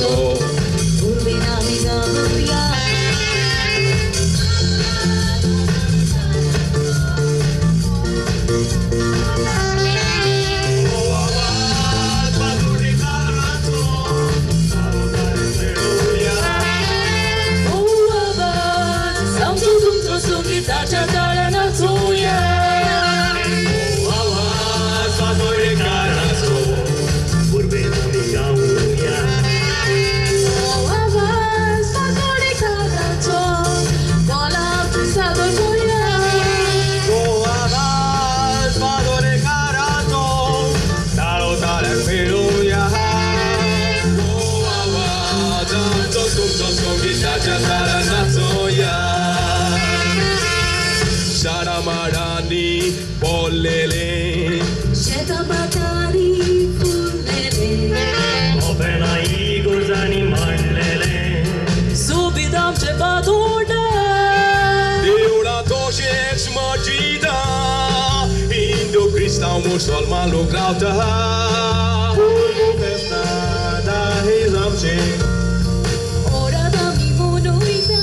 nato, urbe navigabuia. Sharamarani polele, Shetabatari fulele, Openai gozani mandele, Subidam ce badurde, Deula toșești măgida, Indo cristau musulman lucrau ta, Urmu festa da hizamce, ora da mi monuita.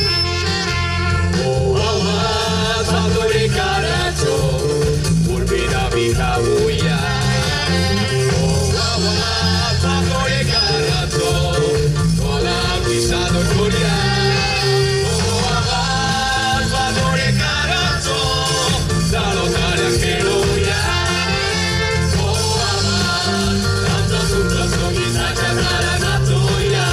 Urbina Vicabuia. Oh, wow, Fatore Carato, con la pisano Giulia. Oh, wow, Fatore Carato, da lontana che loia. Oh, wow, tanto tutto sogni da chiamare la toia.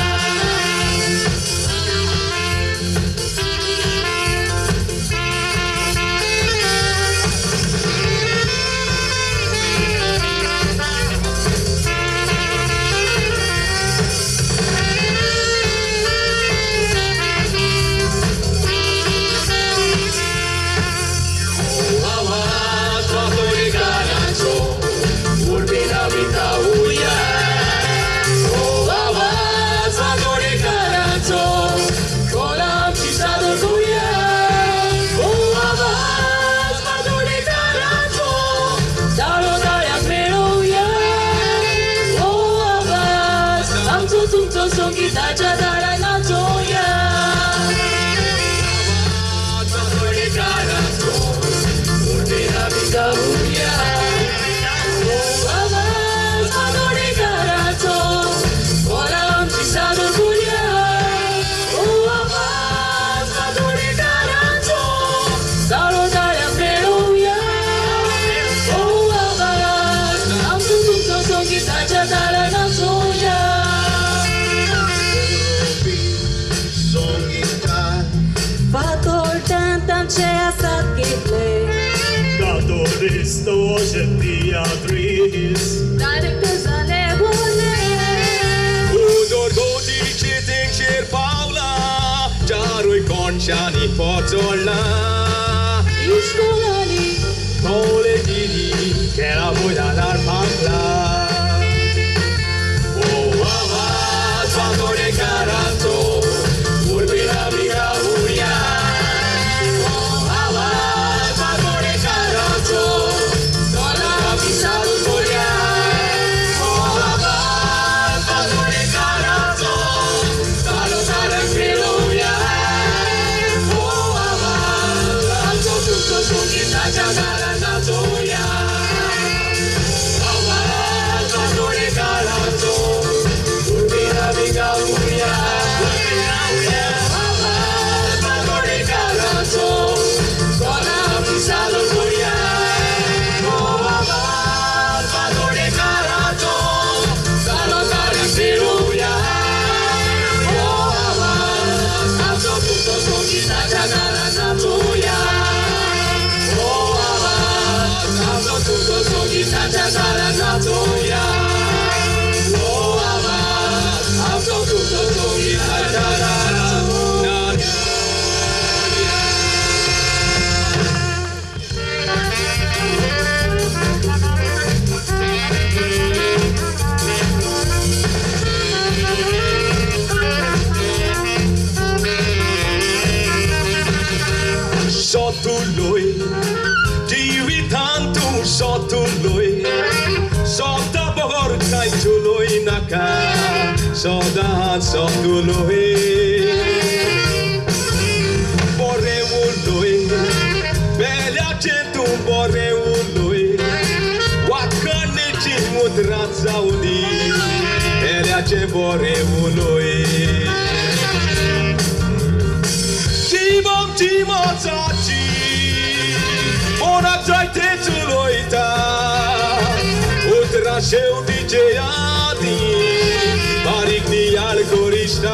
Cristo și Beatrice, Directors ale bune, Udor gotice tencer Paula, Jarui Conșani Poțola, Ișcolali, Colegii, che era voia dar pangla. Oh, wow, Fatore Carato, Urbina Vicabuia. Sotului, divitantul sotului, sota borcai ciului naca, Saudade só do Luí Borre o Luí Velha gente um borre o Luí Wakane de mudrat saudi Velha gente borre o Luí Timo tati Ora trai te tuloita Utra sheu DJ adi Barik ni al korista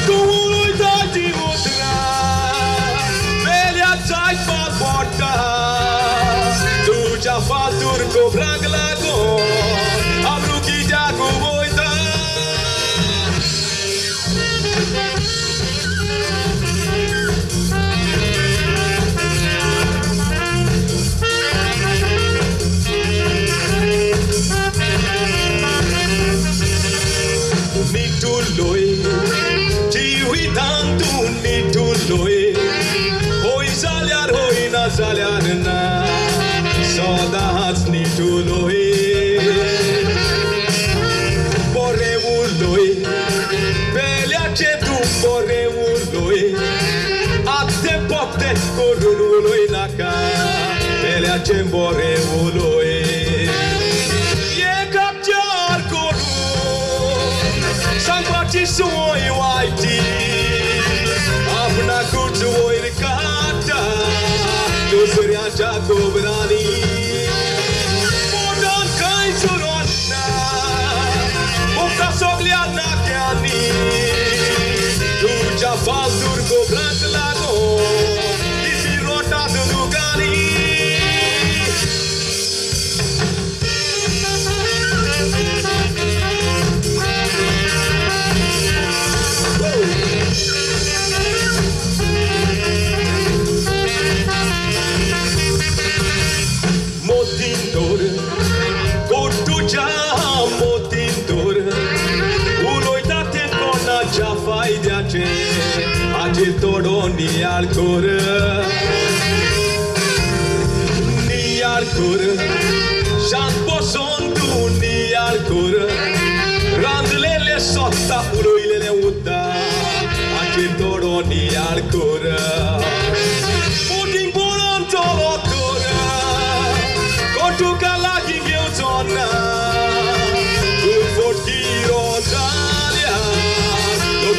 Tuloita di utra Velha trai fal porta Tu ja fal turco branc lago Abru ki jago boita Nituloi, tiwi tanto nituloi, hoi zaliar hoi na zaliar na, saudades nituloi, borre uloi, velha cetu borre uloi, até pote coruloi na ca, velha cem borre uloi. Sangbati suoi waiti Apna kutu oi kata Dusria jago berani Modan kai surona Mukta sogliana kyani Tu jafal turko blank lago Isi rota dudugani Ace todo ni al cor Jean poson tu ni al cor Randlele sotta uroilele utta Ace todo ni al cor Putin bonan tolo cor Contu calaki geutona Tu forti rosalia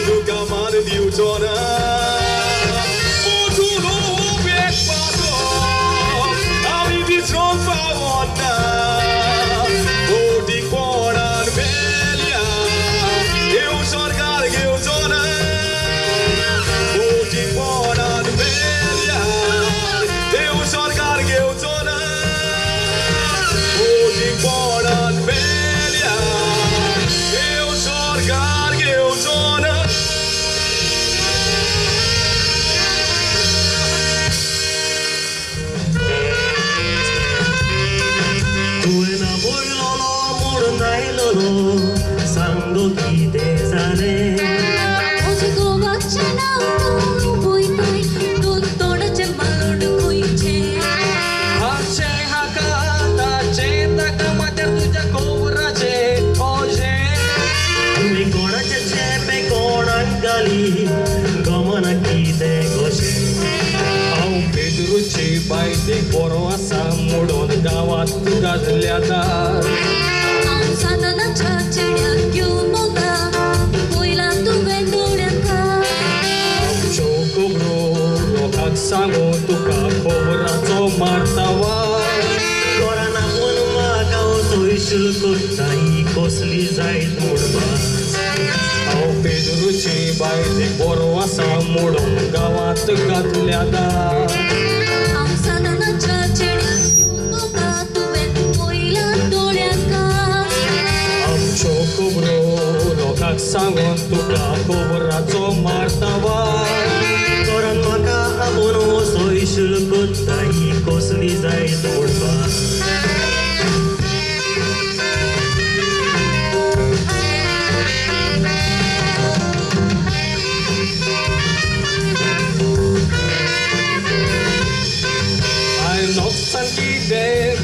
Tu kamar diutona Motulo bek pato Ami vitron favona Odi koran velha Eu sorgar geutona Odi koran velha Eu sorgar geutona Odi koran velha Eu sorgar geutona Sango ki desane Ojigo bachana tu boitai tu toda chembalod koiche Hache hakata cheta kamater tuja kobra che oje Mi kona che pe kona gali Gamana ki de goshe Au Pedro che bai de coroasa mudon gavat gazlyata Sadana chachedya kyunoda Koila tu vendureka Choco bro lokak sango tuka kobra to martawa Korana bunma kao soishul kutai kosli zaid mudba Au Pedro che bai de coroasa mudon gavat gazlyata Sadana chachedya kyunoda tu koila doreka Choco bro lokak sango tuka kobra to martawa Koran maka abono soishul kutai kosli zaid mudba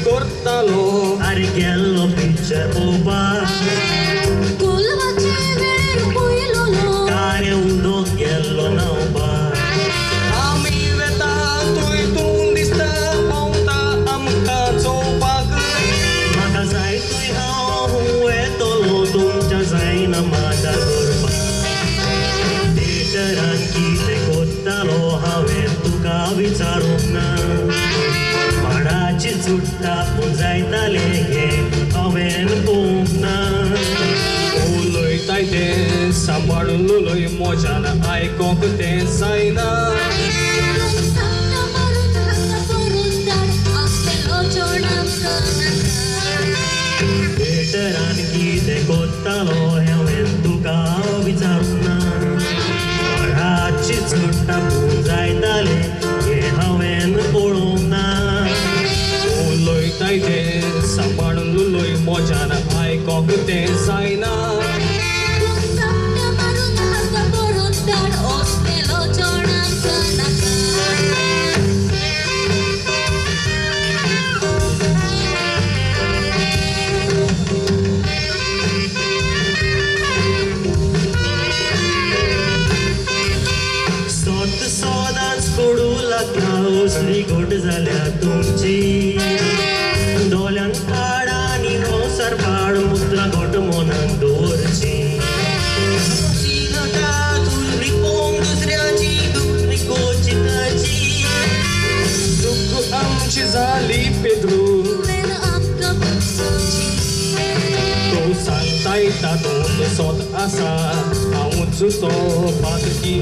cortalo Arigello pinche uba Kula सुट्टा पुंजाइताले हांवेन पळोवंक ना उलयताय तें सांबाळून उलय मोज्यान आयकोंक तें जायना Santa marut hanga porundar astelo chonamka भेटरान कितें कोत्तालो हांवेन तुका विचारूंक ना रातची सुट्टा पुंजाइताले हांवेन पळोवंक ना उलयताय तें सांबाळून उलय मोज्यान आयकोंक तें जायना Santa marut hanga porundar astelo chonamka सोत सोदांच पडू लागता असली घोट जाल्या तुमची दोळ्यांत काड आनी मोसार पाड मुद्रा घोट मनांत दवरची दुसऱ्याची कोचिताची दूख आमची जाली पेद्रू Ven amka buksochi तो सांगताय तातूंत सोत आसा हांवूच तो पातकी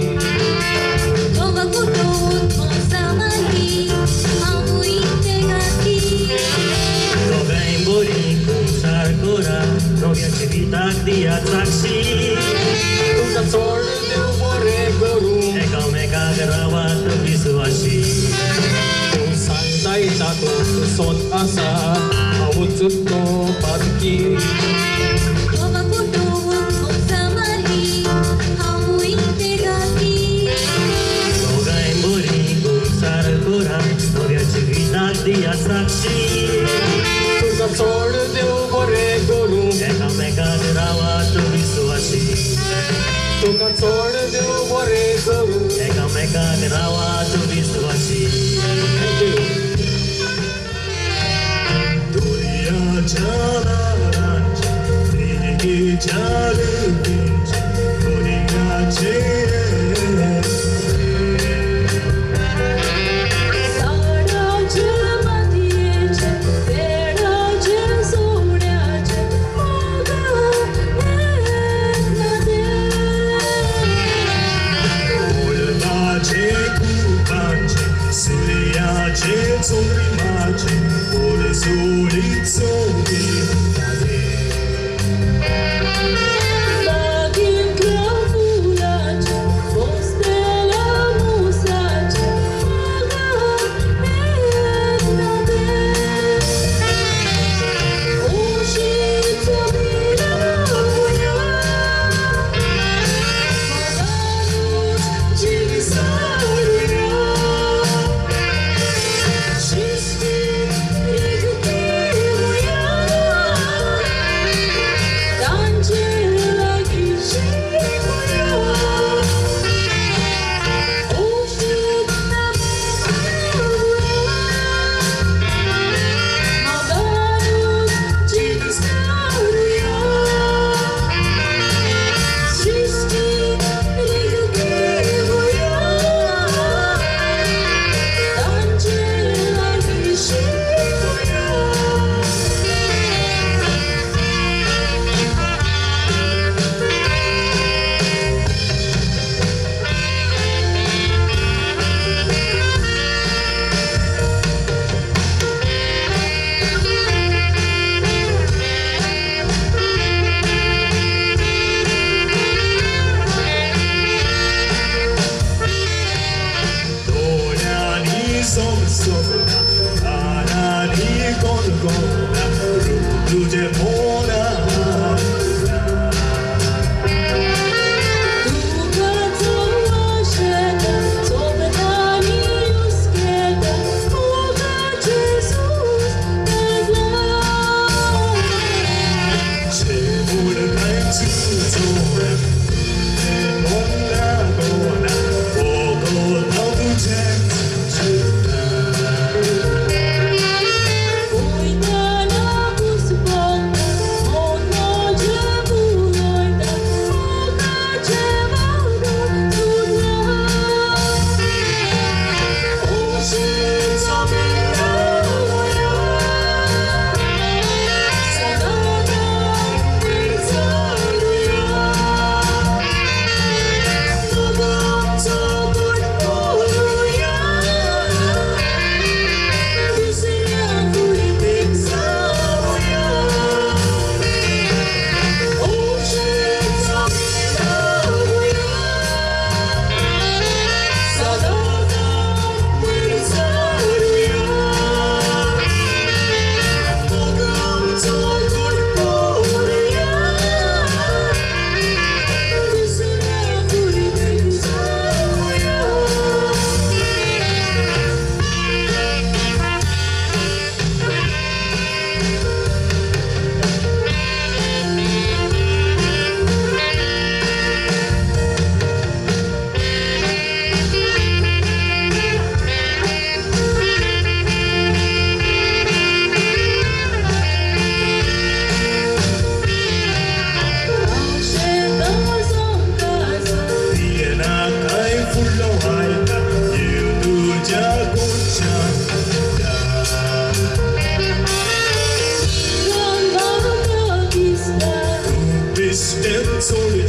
Tova kutun mosamali Hamu integati दोगांय बरी संसार कोरा नव्याची विताक दिया साक्षी तुका चोड देव बरें करूं एकामेकाक रावात विस्वाशी तू सांगताय तातूंत सोत आसा हांवूच तो पातकी Tova kutun mosamali Hamu integati दोगांय बरी संसार कोरा नव्याची विताक दिया साक्षी तुका चोड देव बरें करूं एकामेकाक रावात विस्वाशी तुका चोड देव बरें करूं एकामेकाक रावात विस्वाशी दोरयाच्या लाडांचे देगेच्या लुटींचे दोरयाचे Sarace matiece Verace soneace Maga etnade Olvace cupace Suliace zondrimace Ore solico vitate Bagin clafulace Postela musace Maga etnade Ușiță mine nauia Maganuș civisaria Și sfânt pregătit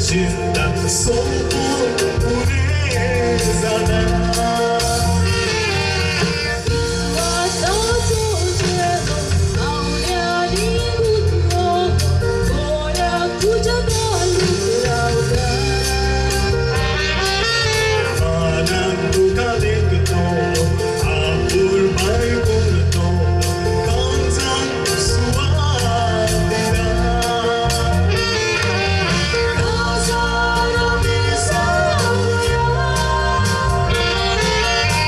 cinta sempurna pureza Masa sojeno aulia lingutmo Goya kuja balu rauda Anandu kadekto apur bai kunto kansan suadira Kasara misaya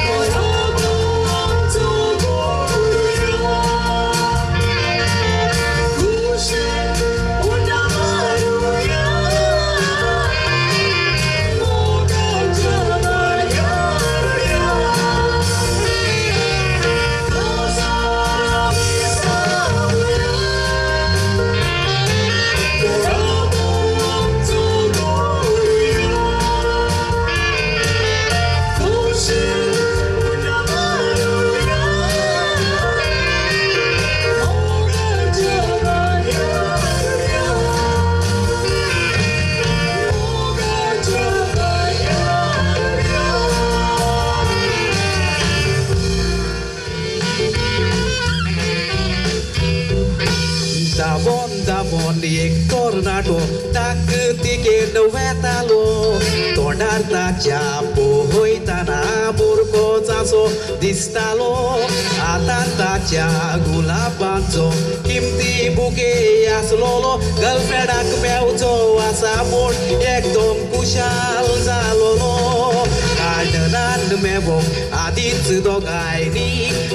Morago amto goya Kushe unamaruya Moga jabaya Kasara misaya Davon एक tornado tak tiket vetalo tondar tak chapo hoitana burko chaso distalo atan tak cha gulabancho kimti buke aslolo girlfriend ak peucho asa mod ekdom kushal zalolo Gardenan mebong adit dogaini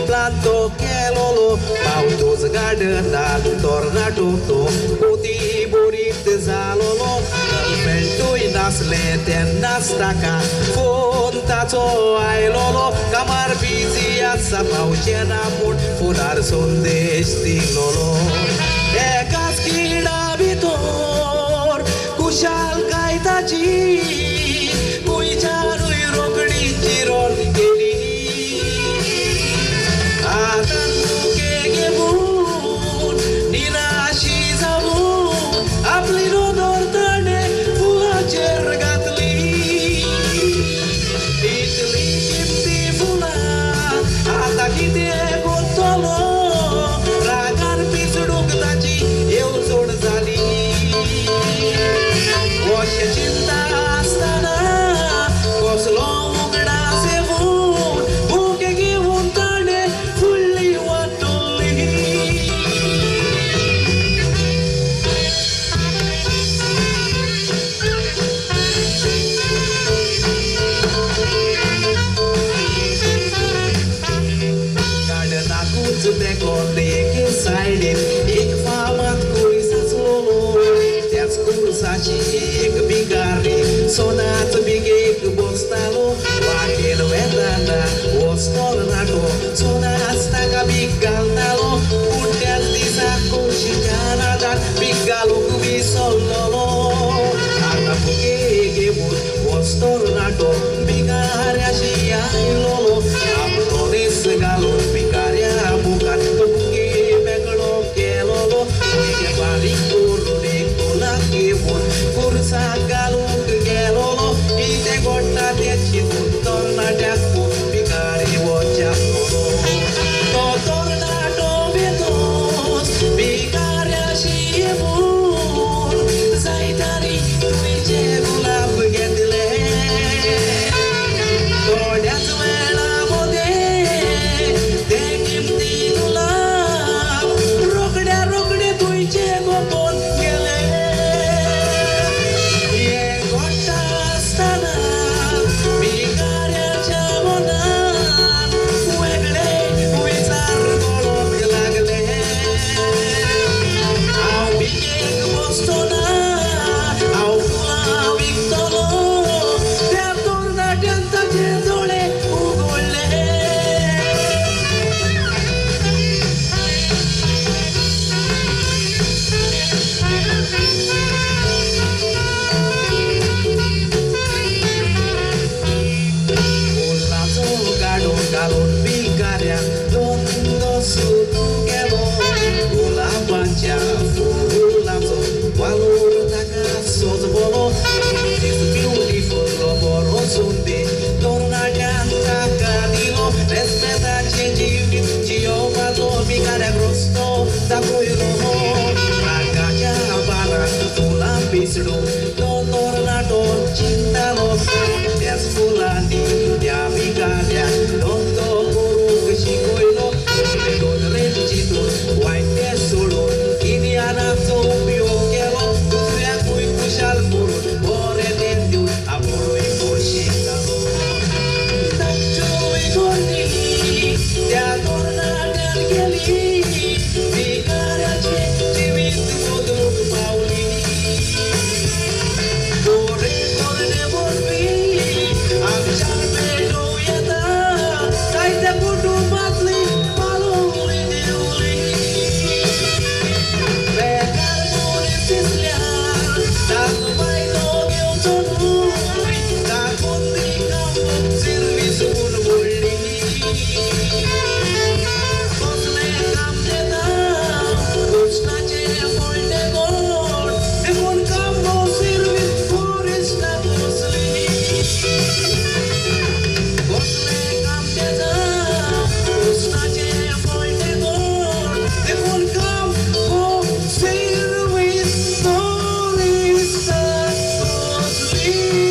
planto kelolo pautos gardenan tornado to puti burit zalolo girlfriend to inasle tenastaka phone tacho ailolo kamar busy asa pauchena mut funar sondesh dilolo ekas kida bitor kushal kaitaji kuicharui rokdi chiron geli atan muke gebun nirashi zabun apli rodor tane pula chergatli itli kimti pula ata kite botolo ragar pisuduk tachi eu sod zali Washa cinta astana Koslo ugda sevun Buke givun tane fully watuli Garden aku dekor deke side ek famat kuri sasolo That's cool sachi ek bigari sonat bige ek bostalo Wakil vedana ostol nato sonas taka bigal nalo Utel disa kushikana dan bigalu kubi sololo Ata buke gebut ostol nato bigarya shia lolo Amtones galon bigarya bukan kebuke meglo kelolo Uike balik kursa galung gelolo ite Solo, Dottor Naton, cinta loso, Des fulani, dia bigalia, Dotto guru kesikoi lo, Don rencito, White des solo, Ini anak zombio kelo, Kusria kui kusal purun, Bore tentu, Apolo iko shikalo. Tanto ikoni, Dia torna del geli, Bigaria ce, Timit modu pauli. Bore kore de borbi, Amchar me no yata, Kaite kudu matli, Paluli diuli. Bekar mori sisliar, Tanto mai no gyutonuri, Takundi kampung servisu bulbuli. Kosle kamde da, Kusna che folte gol, Ekon kambo servis foris na kosli. Kosle kamde da, Kusna che folte gol, Ekon kambo servis foris na kosli.